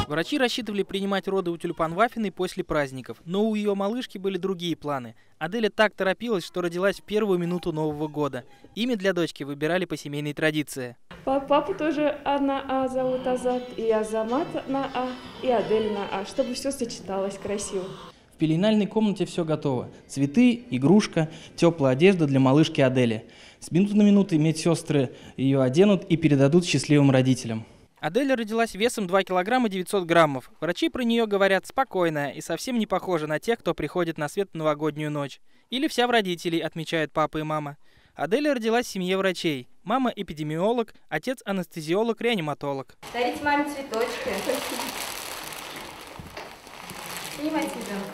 Врачи рассчитывали принимать роды у Тюльпан Вафиной после праздников, но у ее малышки были другие планы. Аделя так торопилась, что родилась в первую минуту Нового года. Имя для дочки выбирали по семейной традиции. Папу тоже на А зовут Азат, и Азамат на А, и Адель на А, чтобы все сочеталось красиво. В пеленальной комнате все готово. Цветы, игрушка, теплая одежда для малышки Адели. С минуты на минуту медсестры ее оденут и передадут счастливым родителям. Аделя родилась весом 2 килограмма 900 граммов. Врачи про нее говорят спокойная и совсем не похожа на тех, кто приходит на свет в новогоднюю ночь. Или вся в родителей, отмечают папа и мама. Аделя родилась в семье врачей. Мама эпидемиолог, отец анестезиолог-реаниматолог. Дарите маме цветочки. Принимайте ребенка.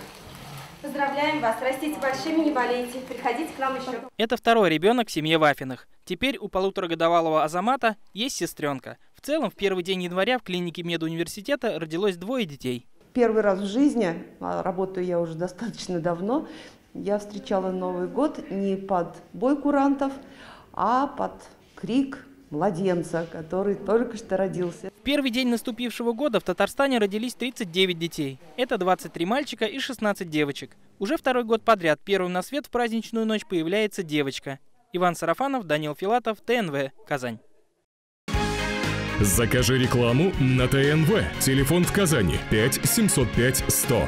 Поздравляем вас, растите большими, не болейте. Приходите к нам еще. Это второй ребенок в семье Вафиных. Теперь у полуторагодовалого Азамата есть сестренка. В целом, в первый день января в клинике медуниверситета родилось 2 детей. Первый раз в жизни, работаю я уже достаточно давно, я встречала Новый год не под бой курантов, а под крик младенца, который только что родился. В первый день наступившего года в Татарстане родились 39 детей. Это 23 мальчика и 16 девочек. Уже второй год подряд первым на свет в праздничную ночь появляется девочка. Иван Сарафанов, Данил Филатов, ТНВ, Казань. Закажи рекламу на ТНВ. Телефон в Казани 5 705 100.